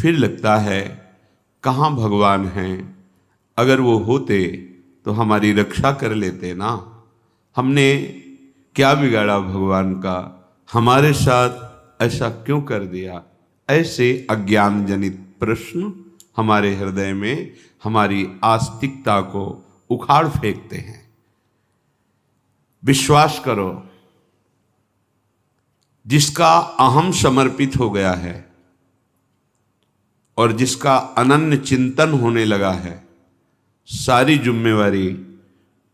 फिर लगता है कहाँ भगवान हैं, अगर वो होते तो हमारी रक्षा कर लेते ना। हमने क्या बिगाड़ा भगवान का, हमारे साथ ऐसा क्यों कर दिया। ऐसे अज्ञान जनित प्रश्न हमारे हृदय में हमारी आस्तिकता को उखाड़ फेंकते हैं। विश्वास करो, जिसका अहम समर्पित हो गया है और जिसका अनन्य चिंतन होने लगा है, सारी जिम्मेवारी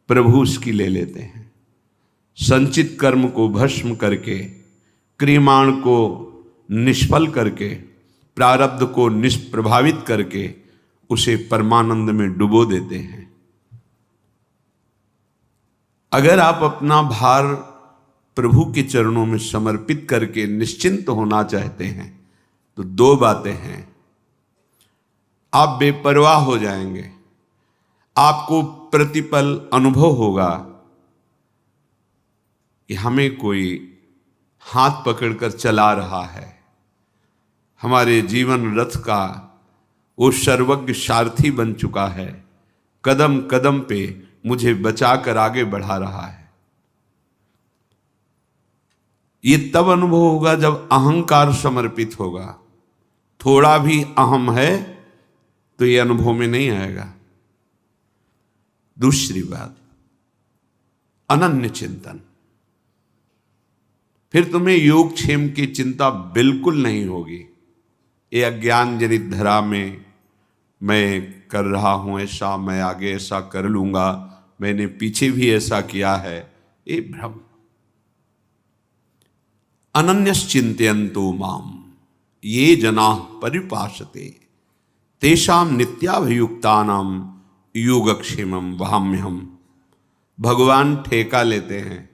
प्रभु उसकी ले लेते हैं। संचित कर्म को भस्म करके, क्रियमाण को निष्फल करके, प्रारब्ध को निष्प्रभावित करके उसे परमानंद में डुबो देते हैं। अगर आप अपना भार प्रभु के चरणों में समर्पित करके निश्चिंत होना चाहते हैं तो दो बातें हैं। आप बेपरवाह हो जाएंगे, आपको प्रतिपल अनुभव होगा कि हमें कोई हाथ पकड़कर चला रहा है, हमारे जीवन रथ का वो सर्वज्ञ सारथी बन चुका है, कदम कदम पे मुझे बचाकर आगे बढ़ा रहा है। ये तब अनुभव होगा जब अहंकार समर्पित होगा। थोड़ा भी अहम है तो ये अनुभव में नहीं आएगा। दूसरी बात, अनन्य चिंतन। फिर तुम्हें योगक्षेम की चिंता बिल्कुल नहीं होगी। ये अज्ञान जनित धरा में मैं कर रहा हूं ऐसा, मैं आगे ऐसा कर लूंगा, मैंने पीछे भी ऐसा किया है, ये भ्रम। अनन्यश्चिन्तयन्तो माम ये जनाः परिपासते तेषां नित्याभियुक्तानां योगक्षेमं वहाम्यहम्। भगवान ठेका लेते हैं,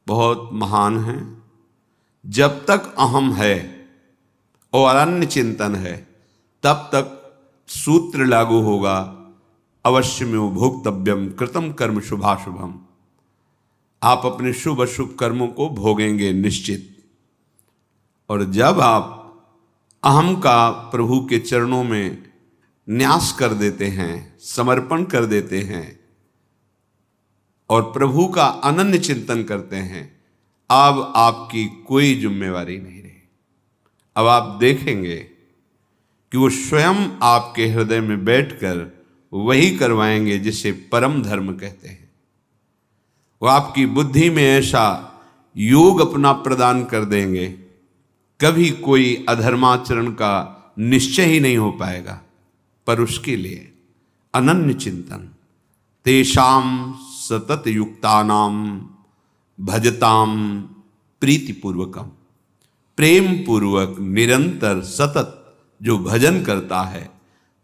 बहुत महान हैं। जब तक अहम है और अन्य चिंतन है तब तक सूत्र लागू होगा, अवश्यमेव भोक्तव्यम कृतम कर्म शुभाशुभम। आप अपने शुभ अशुभ कर्मों को भोगेंगे निश्चित। और जब आप अहम का प्रभु के चरणों में न्यास कर देते हैं, समर्पण कर देते हैं और प्रभु का अनन्य चिंतन करते हैं, अब आपकी कोई जिम्मेवारी नहीं रही। अब आप देखेंगे कि वो स्वयं आपके हृदय में बैठकर वही करवाएंगे जिसे परम धर्म कहते हैं। वो आपकी बुद्धि में ऐसा योग अपना प्रदान कर देंगे, कभी कोई अधर्माचरण का निश्चय ही नहीं हो पाएगा। पर उसके लिए अनन्य चिंतन, तेषाम सतत युक्तानाम भजताम प्रीतिपूर्वकम। प्रेम पूर्वक निरंतर सतत जो भजन करता है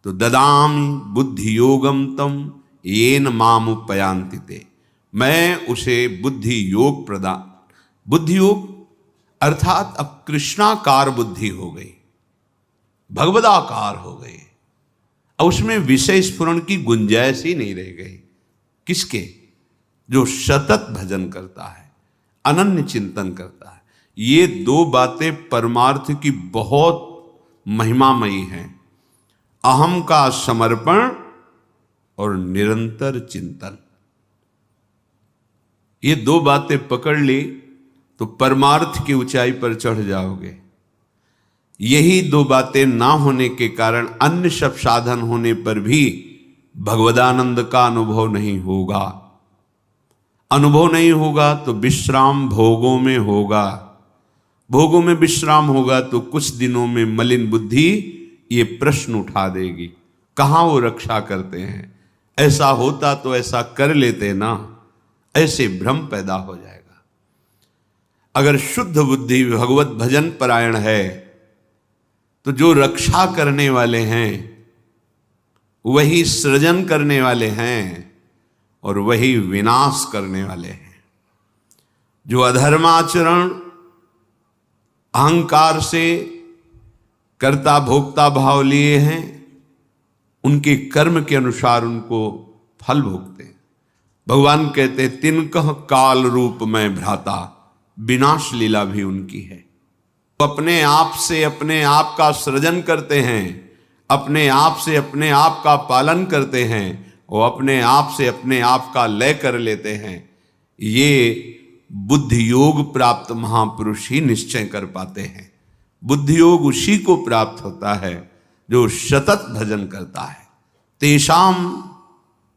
तो ददामि बुद्धि योगम तम येन माम उपयांति ते। मैं उसे बुद्धि योग प्रदान, बुद्धि योग अर्थात अब कृष्णाकार बुद्धि हो गई, भगवदाकार हो गई। अब उसमें विषय स्फुरण की गुंजाइश ही नहीं रह गई। किसके? जो सतत भजन करता है, अनन्य चिंतन करता है। ये दो बातें परमार्थ की बहुत महिमामयी हैं। अहम का समर्पण और निरंतर चिंतन। ये दो बातें पकड़ ली तो परमार्थ की ऊंचाई पर चढ़ जाओगे। यही दो बातें ना होने के कारण अन्य सब साधन होने पर भी भगवदानंद का अनुभव नहीं होगा। अनुभव नहीं होगा तो विश्राम भोगों में होगा। भोगों में विश्राम होगा तो कुछ दिनों में मलिन बुद्धि ये प्रश्न उठा देगी, कहाँ वो रक्षा करते हैं, ऐसा होता तो ऐसा कर लेते ना। ऐसे भ्रम पैदा हो जाएगा। अगर शुद्ध बुद्धि भगवत भजन परायण है तो जो रक्षा करने वाले हैं वही सृजन करने वाले हैं और वही विनाश करने वाले हैं। जो अधर्माचरण अहंकार से कर्ता भोक्ता भाव लिए हैं, उनके कर्म के अनुसार उनको फल भोगते हैं। भगवान कहते तिनकह काल रूप में भ्राता, विनाश लीला भी उनकी है। अपने आप से अपने आप का सृजन करते हैं, अपने आप से अपने आप का पालन करते हैं, वो अपने आप से अपने आप का लय कर लेते हैं। ये बुद्धि योग प्राप्त महापुरुष ही निश्चय कर पाते हैं। बुद्धि योग उसी को प्राप्त होता है जो सतत भजन करता है। तेषाम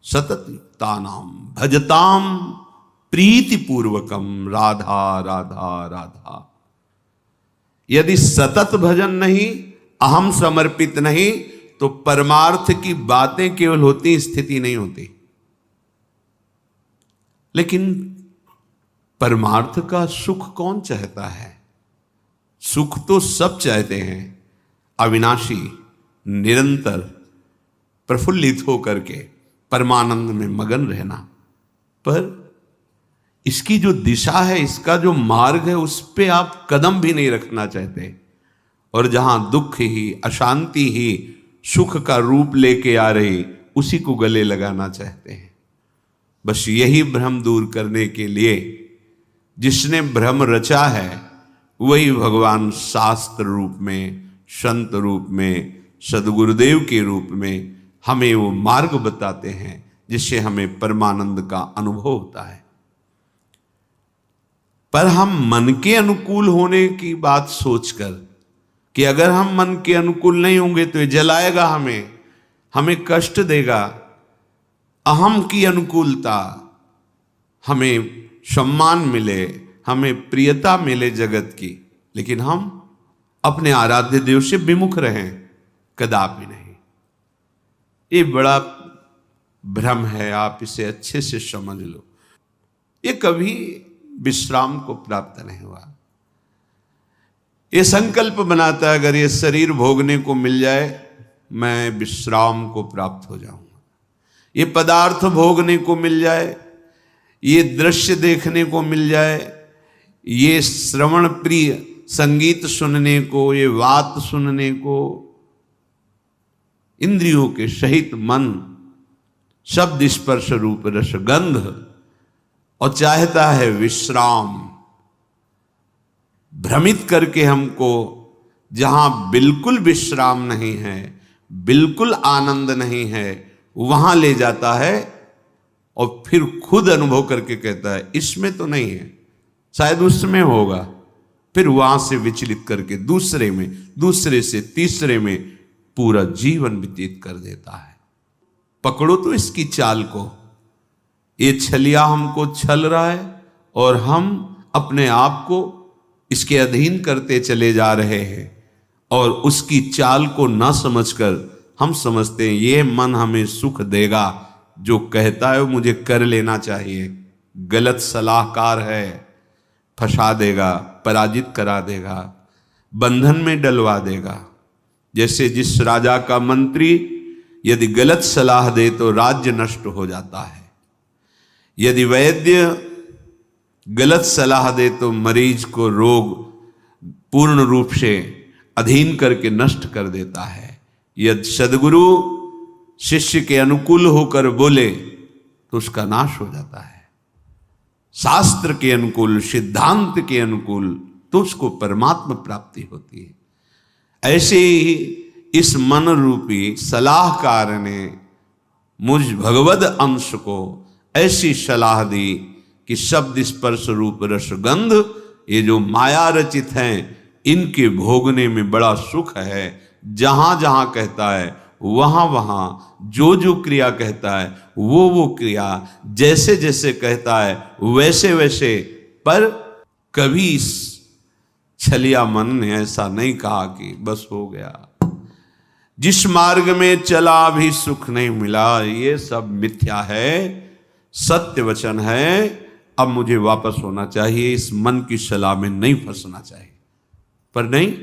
सतत युक्तानाम भजताम प्रीति पूर्वकम राधा राधा राधा। यदि सतत भजन नहीं, अहम समर्पित नहीं, तो परमार्थ की बातें केवल होती, स्थिति नहीं होती। लेकिन परमार्थ का सुख कौन चाहता है? सुख तो सब चाहते हैं, अविनाशी, निरंतर प्रफुल्लित होकर के परमानंद में मगन रहना। पर इसकी जो दिशा है, इसका जो मार्ग है, उस पे आप कदम भी नहीं रखना चाहते। और जहां दुख ही, अशांति ही सुख का रूप लेके आ रही, उसी को गले लगाना चाहते हैं। बस यही भ्रम दूर करने के लिए जिसने भ्रम रचा है, वही भगवान शास्त्र रूप में, संत रूप में, सदगुरुदेव के रूप में हमें वो मार्ग बताते हैं जिससे हमें परमानंद का अनुभव होता है। पर हम मन के अनुकूल होने की बात सोचकर कि अगर हम मन के अनुकूल नहीं होंगे तो ये जलाएगा हमें कष्ट देगा। अहम की अनुकूलता, हमें सम्मान मिले, हमें प्रियता मिले जगत की, लेकिन हम अपने आराध्य देव से विमुख रहें, कदापि नहीं। ये बड़ा भ्रम है, आप इसे अच्छे से समझ लो। ये कभी विश्राम को प्राप्त नहीं हुआ। ये संकल्प बनाता है, अगर ये शरीर भोगने को मिल जाए, मैं विश्राम को प्राप्त हो जाऊंगा। ये पदार्थ भोगने को मिल जाए, ये दृश्य देखने को मिल जाए, ये श्रवण प्रिय संगीत सुनने को, ये वात सुनने को, इंद्रियों के सहित मन, शब्द स्पर्श रूप रस गंध, और चाहता है विश्राम। भ्रमित करके हमको जहां बिल्कुल विश्राम नहीं है, बिल्कुल आनंद नहीं है, वहां ले जाता है और फिर खुद अनुभव करके कहता है इसमें तो नहीं है, शायद उसमें होगा। फिर वहां से विचलित करके दूसरे में, दूसरे से तीसरे में पूरा जीवन व्यतीत कर देता है। पकड़ो तो इसकी चाल को। ये छलिया हमको छल रहा है और हम अपने आप को इसके अधीन करते चले जा रहे हैं, और उसकी चाल को ना समझकर हम समझते हैं ये मन हमें सुख देगा, जो कहता है वो मुझे कर लेना चाहिए। गलत सलाहकार है, फंसा देगा, पराजित करा देगा, बंधन में डलवा देगा। जैसे जिस राजा का मंत्री यदि गलत सलाह दे तो राज्य नष्ट हो जाता है, यदि वैद्य गलत सलाह दे तो मरीज को रोग पूर्ण रूप से अधीन करके नष्ट कर देता है। यदि सदगुरु शिष्य के अनुकूल होकर बोले तो उसका नाश हो जाता है। शास्त्र के अनुकूल, सिद्धांत के अनुकूल तो उसको परमात्मा प्राप्ति होती है। ऐसे ही इस मन रूपी सलाहकार ने मुझ भगवद अंश को ऐसी सलाह दी कि शब्द स्पर्श रूप रस गंध, ये जो माया रचित हैं, इनके भोगने में बड़ा सुख है। जहां जहां कहता है वहां वहां, जो जो क्रिया कहता है वो क्रिया, जैसे जैसे कहता है वैसे वैसे। पर कभी इस छलिया मन ने ऐसा नहीं कहा कि बस हो गया, जिस मार्ग में चला भी सुख नहीं मिला, ये सब मिथ्या है, सत्य वचन है, अब मुझे वापस होना चाहिए, इस मन की सलाह में नहीं फंसना चाहिए। पर नहीं,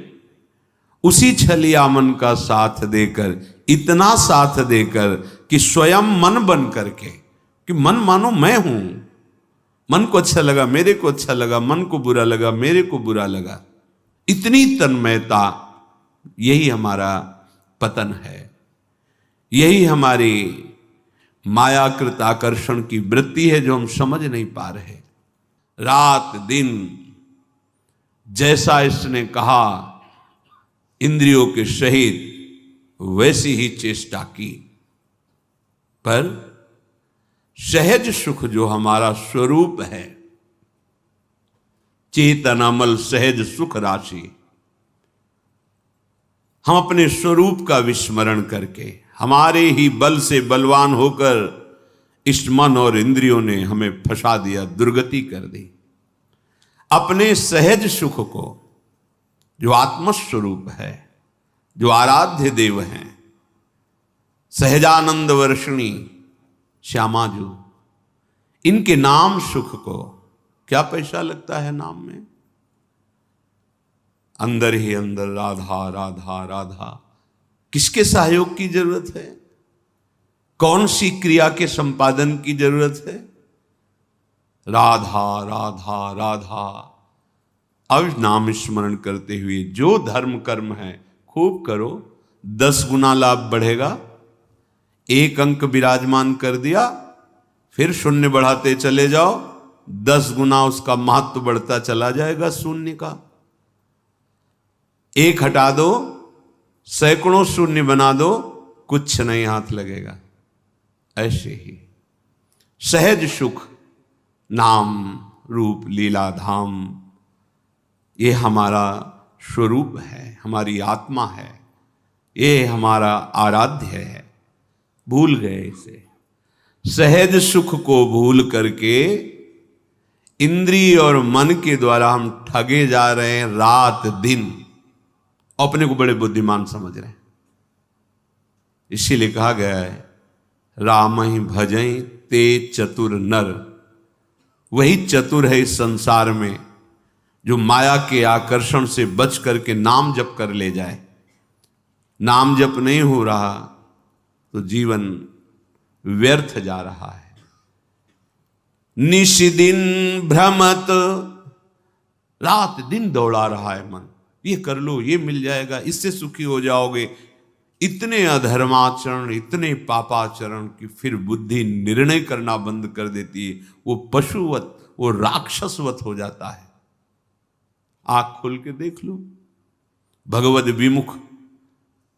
उसी छलिया मन का साथ देकर, इतना साथ देकर कि स्वयं मन बन करके, कि मन मानो मैं हूं, मन को अच्छा लगा मेरे को अच्छा लगा, मन को बुरा लगा मेरे को बुरा लगा, इतनी तन्मयता, यही हमारा पतन है। यही हमारी मायाकृत आकर्षण की वृत्ति है जो हम समझ नहीं पा रहे। रात दिन जैसा इसने कहा इंद्रियों के सहित वैसी ही चेष्टा की, पर सहज सुख जो हमारा स्वरूप है, चेतनामल सहज सुख राशि, हम अपने स्वरूप का विस्मरण करके हमारे ही बल से बलवान होकर इस मन और इंद्रियों ने हमें फंसा दिया, दुर्गति कर दी। अपने सहज सुख को, जो आत्मस्वरूप है, जो आराध्य देव हैं, सहजानंद वर्षिणी श्यामाजू, इनके नाम सुख को क्या पैसा लगता है नाम में? अंदर ही अंदर राधा राधा राधा, किसके सहयोग की जरूरत है? कौन सी क्रिया के संपादन की जरूरत है? राधा राधा राधा। अब नाम स्मरण करते हुए जो धर्म कर्म है खूब करो, 10 गुना लाभ बढ़ेगा। 1 अंक विराजमान कर दिया, फिर शून्य बढ़ाते चले जाओ, 10 गुना उसका महत्व बढ़ता चला जाएगा शून्य का। 1 हटा दो, सैकड़ों शून्य बना दो, कुछ नहीं हाथ लगेगा। ऐसे ही सहज सुख, नाम रूप लीला धाम, ये हमारा स्वरूप है, हमारी आत्मा है, ये हमारा आराध्य है। भूल गए इसे। सहज सुख को भूल करके इंद्रिय और मन के द्वारा हम ठगे जा रहे हैं रात दिन, अपने को बड़े बुद्धिमान समझ रहे हैं। इसीलिए कहा गया है राम ही भजई ते चतुर नर। वही चतुर है इस संसार में जो माया के आकर्षण से बच करके नाम जप कर ले जाए। नाम जप नहीं हो रहा तो जीवन व्यर्थ जा रहा है। निशिदिन भ्रमत, रात दिन दौड़ा रहा है मन, ये कर लो, ये मिल जाएगा, इससे सुखी हो जाओगे। इतने अधर्माचरण, इतने पापाचरण कि फिर बुद्धि निर्णय करना बंद कर देती है। वो पशुवत, वो राक्षसवत हो जाता है। आंख खोल के देख लो, भगवद विमुख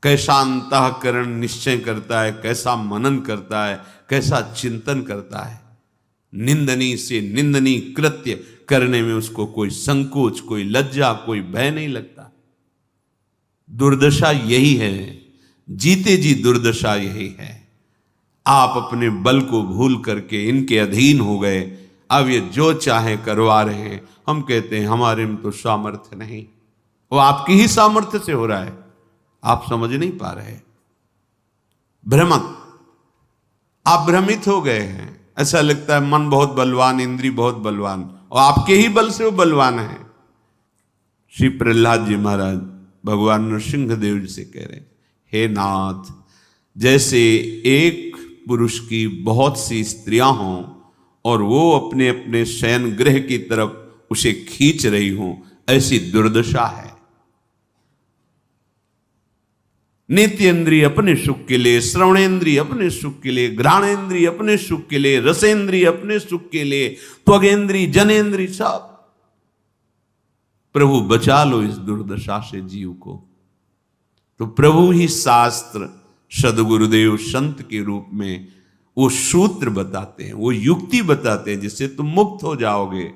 कैसा अंतःकरण निश्चय करता है, कैसा मनन करता है, कैसा चिंतन करता है। निंदनीय से निंदनीय कृत्य करने में उसको कोई संकोच, कोई लज्जा, कोई भय नहीं लगता। दुर्दशा यही है, जीते जी दुर्दशा यही है। आप अपने बल को भूल करके इनके अधीन हो गए। अब ये जो चाहे करवा रहे हैं। हम कहते हैं हमारे में तो सामर्थ्य नहीं, वो आपकी ही सामर्थ्य से हो रहा है, आप समझ नहीं पा रहे। भ्रमक, आप भ्रमित हो गए हैं। ऐसा लगता है मन बहुत बलवान, इंद्री बहुत बलवान, और आपके ही बल से वो बलवान है। श्री प्रहलाद जी महाराज भगवान नृसिंह देव जी से कह रहे हैं, हे नाथ, जैसे एक पुरुष की बहुत सी स्त्रियां हों और वो अपने अपने शयन गृह की तरफ उसे खींच रही हों, ऐसी दुर्दशा है। नेत्रेंद्रिय अपने सुख के लिए, श्रवणेंद्रिय अपने सुख के लिए, घ्राणेंद्रिय अपने सुख के लिए, रसेंद्रिय अपने सुख के लिए, त्वगेंद्रिय, जनेंद्रिय, सब। प्रभु बचा लो इस दुर्दशा से जीव को। तो प्रभु ही शास्त्र, सदगुरुदेव संत के रूप में वो सूत्र बताते हैं, वो युक्ति बताते हैं, जिससे तुम मुक्त हो जाओगे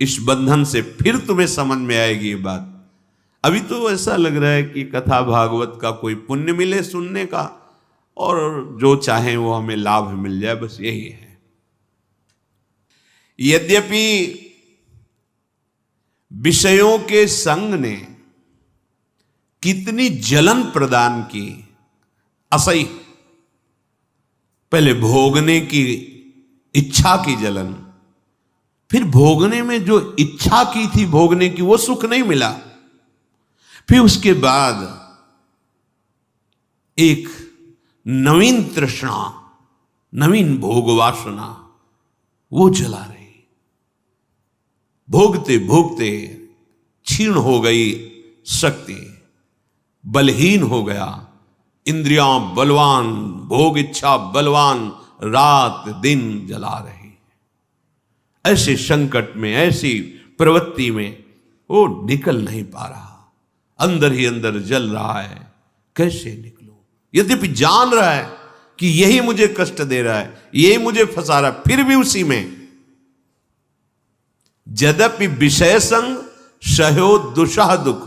इस बंधन से। फिर तुम्हें समझ में आएगी ये बात। अभी तो ऐसा लग रहा है कि कथा भागवत का कोई पुण्य मिले सुनने का, और जो चाहे वो हमें लाभ मिल जाए, बस यही है। यद्यपि विषयों के संग ने कितनी जलन प्रदान की, असही। पहले भोगने की इच्छा की जलन, फिर भोगने में जो इच्छा की थी भोगने की, वो सुख नहीं मिला। फिर उसके बाद एक नवीन तृष्णा, नवीन भोग वासना, वो जला रही। भोगते भोगते क्षीण हो गई शक्ति, बलहीन हो गया, इंद्रियां बलवान, भोग इच्छा बलवान, रात दिन जला रही। ऐसे संकट में, ऐसी प्रवृत्ति में वो निकल नहीं पा रहा, अंदर ही अंदर जल रहा है, कैसे निकलूं? यद्यपि जान रहा है कि यही मुझे कष्ट दे रहा है, यही मुझे फंसा रहा है, फिर भी उसी में। यद्यपि विषय संग सह्यो दुषह दुख,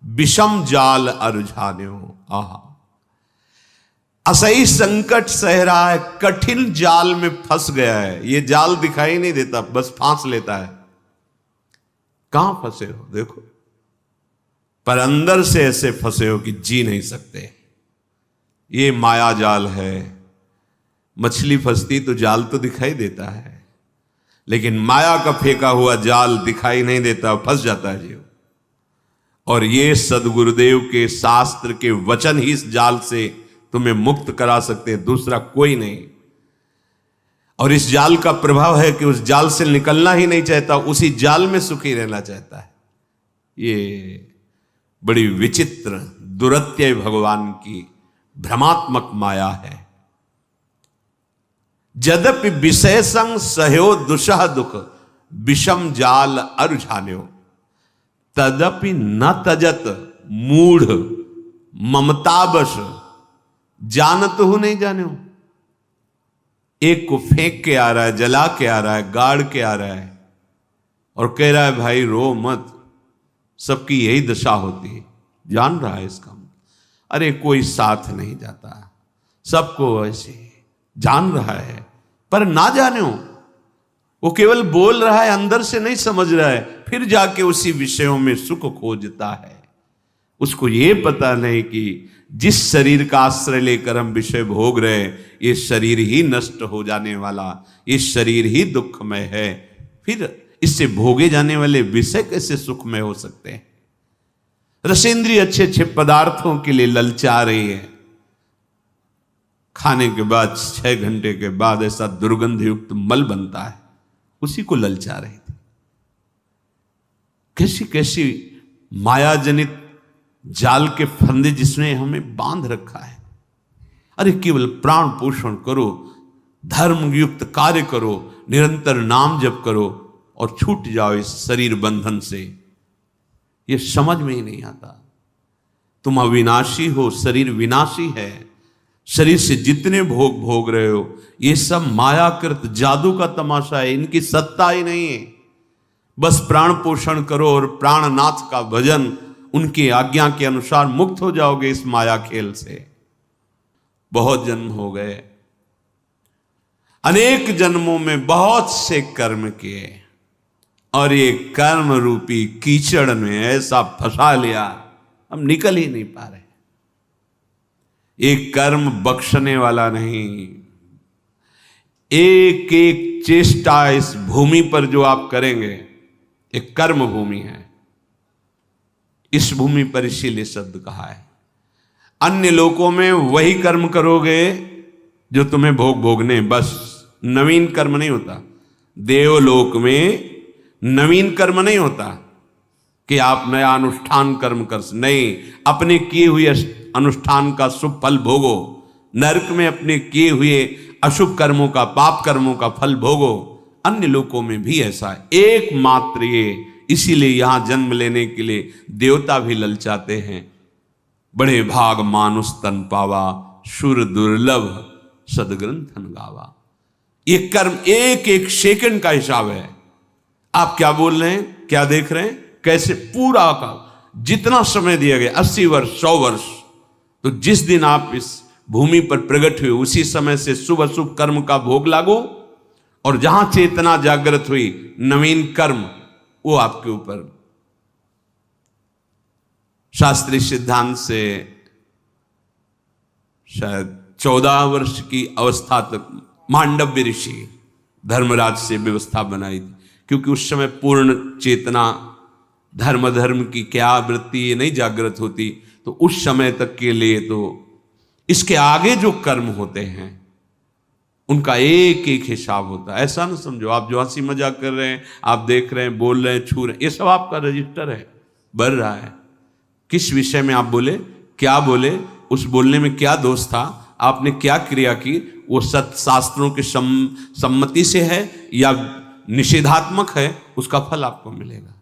विषम जाल अरुझान्यो। आहा, असही संकट सह रहा है, कठिन जाल में फंस गया है। ये जाल दिखाई नहीं देता, बस फांस लेता है। कहां फंसे हो देखो, पर अंदर से ऐसे फंसे हो कि जी नहीं सकते। ये माया जाल है। मछली फंसती तो जाल तो दिखाई देता है, लेकिन माया का फेंका हुआ जाल दिखाई नहीं देता, फंस जाता है जीव। और ये सदगुरुदेव के शास्त्र के वचन ही इस जाल से तुम्हें मुक्त करा सकते हैं, दूसरा कोई नहीं। और इस जाल का प्रभाव है कि उस जाल से निकलना ही नहीं चाहता, उसी जाल में सुखी रहना चाहता है। ये बड़ी विचित्र दुरत्यय भगवान की भ्रमात्मक माया है। यद्यपि विषय संग सह्यो दुषह दुख, विषम जाल अरुझान्यो, तदपि न तजत मूढ़ ममतावश, जानत हो नहीं जाने। एक को फेंक के आ रहा है, जला के आ रहा है, गाड़ के आ रहा है, और कह रहा है भाई रो मत, सबकी यही दशा होती है। जान रहा है इसका, अरे कोई साथ नहीं जाता, सबको ऐसे जान रहा है, पर ना जाने वो केवल बोल रहा है, अंदर से नहीं समझ रहा है, फिर जाके उसी विषयों में सुख खोजता है। उसको ये पता नहीं कि जिस शरीर का आश्रय लेकर हम विषय भोग रहे हैं, ये शरीर ही नष्ट हो जाने वाला, ये शरीर ही दुखमय है। फिर इससे भोगे जाने वाले विषय कैसे सुखमय हो सकते हैं? रसेंद्रिय अच्छे अच्छे पदार्थों के लिए ललचा रही है, खाने के बाद 6 घंटे के बाद ऐसा दुर्गंध युक्त मल बनता है, उसी को ललचा रही थी। कैसी कैसी माया जनित जाल के फंदे जिसने हमें बांध रखा है। अरे केवल प्राण पोषण करो, धर्म युक्त कार्य करो, निरंतर नाम जप करो और छूट जाओ इस शरीर बंधन से। ये समझ में ही नहीं आता। तुम अविनाशी हो, शरीर विनाशी है। शरीर से जितने भोग भोग रहे हो, ये सब मायाकृत जादू का तमाशा है, इनकी सत्ता ही नहीं है। बस प्राण पोषण करो और प्राणनाथ का भजन, उनकी आज्ञा के अनुसार मुक्त हो जाओगे इस माया खेल से। बहुत जन्म हो गए, अनेक जन्मों में बहुत से कर्म किए, और ये कर्म रूपी कीचड़ में ऐसा फंसा लिया, हम निकल ही नहीं पा रहे। एक कर्म बख्शने वाला नहीं। एक एक चेष्टा इस भूमि पर जो आप करेंगे, एक कर्म भूमि है। इस भूमि पर इसीलिए शब्द कहा है। अन्य लोकों में वही कर्म करोगे जो तुम्हें भोग भोगने, बस नवीन कर्म नहीं होता। देवलोक में नवीन कर्म नहीं होता कि आप नया अनुष्ठान कर्म कर, नहीं, अपने किए हुए अनुष्ठान का शुभ फल भोगो। नरक में अपने किए हुए अशुभ कर्मों का, पाप कर्मों का फल भोगो। अन्य लोकों में भी ऐसा है, एकमात्र ये। इसीलिए यहां जन्म लेने के लिए देवता भी ललचाते हैं। बड़े भाग मानुष तन पावा, सुर दुर्लभ सदग्रंथन गावा। ये कर्म एक एक सेकंड का हिसाब है। आप क्या बोल रहे हैं, क्या देख रहे हैं, कैसे पूरा का जितना समय दिया गया, 80 वर्ष 100 वर्ष, तो जिस दिन आप इस भूमि पर प्रकट हुए उसी समय से शुभ अशुभ कर्म का भोग लागो, और जहां चेतना जागृत हुई नवीन कर्म वो आपके ऊपर। शास्त्रीय सिद्धांत से शायद 14 वर्ष की अवस्था तक मांडव्य ऋषि धर्मराज से व्यवस्था बनाई थी, क्योंकि उस समय पूर्ण चेतना धर्म की क्या वृत्ति ये नहीं जागृत होती। तो उस समय तक के लिए तो इसके आगे जो कर्म होते हैं उनका एक एक हिसाब होता है। ऐसा ना समझो आप जो हंसी मजाक कर रहे हैं, आप देख रहे हैं, बोल रहे हैं, छू रहे हैं, ये सब आपका रजिस्टर है, बढ़ रहा है। किस विषय में आप बोले, क्या बोले, उस बोलने में क्या दोष था, आपने क्या क्रिया की, वो सत्य शास्त्रों की सम्मति से है या निषेधात्मक है, उसका फल आपको मिलेगा।